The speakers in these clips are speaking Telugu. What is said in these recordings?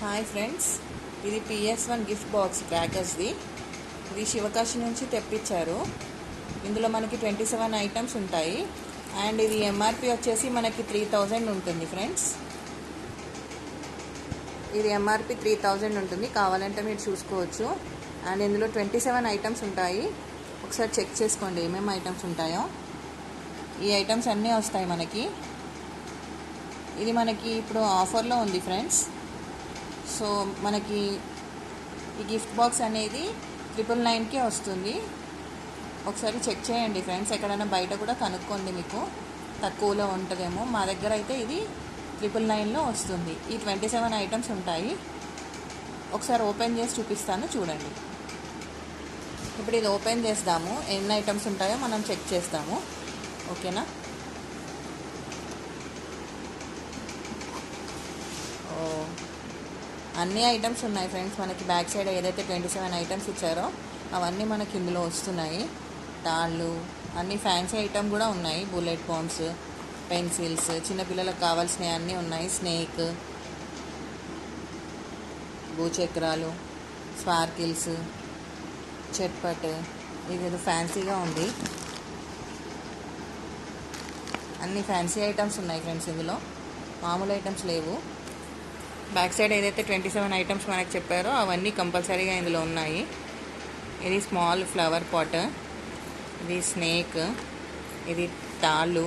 హాయ్ ఫ్రెండ్స్, ఇది PS1 గిఫ్ట్ బాక్స్ క్రాకర్స్ది. ఇది శివకాశి నుంచి తెప్పించారు. ఇందులో మనకి 27 ఐటమ్స్ ఉంటాయి. అండ్ ఇది ఎంఆర్పి వచ్చేసి మనకి 3000 ఉంటుంది ఫ్రెండ్స్. ఇది ఎంఆర్పి 3000 ఉంటుంది, కావాలంటే మీరు చూసుకోవచ్చు. అండ్ ఇందులో 27 ఐటమ్స్ ఉంటాయి. ఒకసారి చెక్ చేసుకోండి ఏమేమి ఐటమ్స్ ఉంటాయో. ఈ ఐటమ్స్ అన్నీ వస్తాయి మనకి. ఇది మనకి ఇప్పుడు ఆఫర్లో ఉంది ఫ్రెండ్స్. సో మనకి ఈ గిఫ్ట్ బాక్స్ అనేది 999కే వస్తుంది. ఒకసారి చెక్ చేయండి ఫ్రెండ్స్, ఎక్కడైనా బయట కూడా కనుక్కోండి, మీకు తక్కువలో ఉంటుందేమో. మా దగ్గర అయితే ఇది 999లో వస్తుంది. ఈ 27 ఐటమ్స్ ఉంటాయి. ఒకసారి ఓపెన్ చేసి చూపిస్తాను, చూడండి. ఇప్పుడు ఇది ఓపెన్ చేద్దాము, ఎన్ని ఐటమ్స్ ఉంటాయో మనం చెక్ చేస్తాము. ఓకేనా? అన్ని ఐటమ్స్ ఉన్నాయి ఫ్రెండ్స్. మనకి బ్యాక్ సైడ్ ఏదైతే 27 ఐటమ్స్ ఇచ్చారో అవన్నీ మనకి ఇందులో వస్తున్నాయి. తాళ్ళు, అన్ని ఫ్యాన్సీ ఐటమ్ కూడా ఉన్నాయి. బుల్లెట్ బాంబ్స్, పెన్సిల్స్, చిన్నపిల్లలకు కావాల్సినవి అన్నీ ఉన్నాయి. స్నేక్, భూచక్రాలు, స్పార్కిల్స్, చట్పట్, ఇదేదో ఫ్యాన్సీగా ఉంది. అన్ని ఫ్యాన్సీ ఐటమ్స్ ఉన్నాయి ఫ్రెండ్స్, ఇందులో మామూలు ఐటమ్స్ లేవు. బ్యాక్ సైడ్ ఏదైతే 27 ఐటమ్స్ మనకు చెప్పారో అవన్నీ కంపల్సరీగా ఇందులో ఉన్నాయి. ఇది స్మాల్ ఫ్లవర్ పాట్, ఇది స్నేక్, ఇది తాళ్ళు,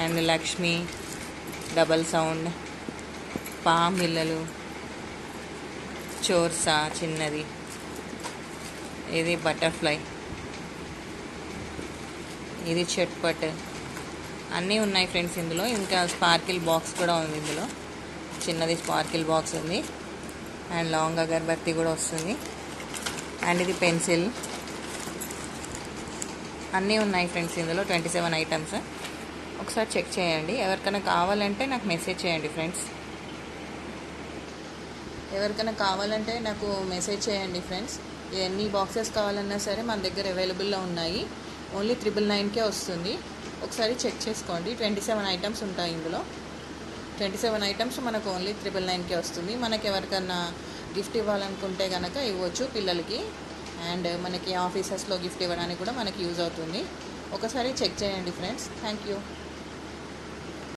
అండ్ లక్ష్మి, డబల్ సౌండ్, పామిల్లలు, చోర్సా చిన్నది, ఇది బటర్ఫ్లై, ఇది చట్పట్, అన్నీ ఉన్నాయి ఫ్రెండ్స్ ఇందులో. ఇంకా స్పార్కిల్ బాక్స్ కూడా ఉంది ఇందులో. చిన్నది స్పార్కిల్ బాక్స్ ఉంది. అండ్ లాంగ్ అగర్బత్తి కూడా వస్తుంది. అండ్ ఇది పెన్సిల్, అన్నీ ఉన్నాయి ఫ్రెండ్స్ ఇందులో 27 ఐటమ్స్. ఒకసారి చెక్ చేయండి. ఎవరికైనా కావాలంటే నాకు మెసేజ్ చేయండి ఫ్రెండ్స్. ఎవరికైనా కావాలంటే నాకు మెసేజ్ చేయండి ఫ్రెండ్స్. ఎన్ని బాక్సెస్ కావాలన్నా సరే మన దగ్గర అవైలబుల్లో ఉన్నాయి. ఓన్లీ 999కే వస్తుంది. ఒకసారి చెక్ చేసుకోండి. 27 ఐటమ్స్ ఉంటాయి ఇందులో. 27 ఐటమ్స్ మనకు ఓన్లీ 999కే వస్తుంది. మనకి ఎవరికన్నా గిఫ్ట్ ఇవ్వాలనుకుంటే కనుక ఇవ్వచ్చు పిల్లలకి. అండ్ మనకి ఆఫీసెస్లో గిఫ్ట్ ఇవ్వడానికి కూడా మనకి యూజ్ అవుతుంది. ఒకసారి చెక్ చేయండి ఫ్రెండ్స్. Thank you.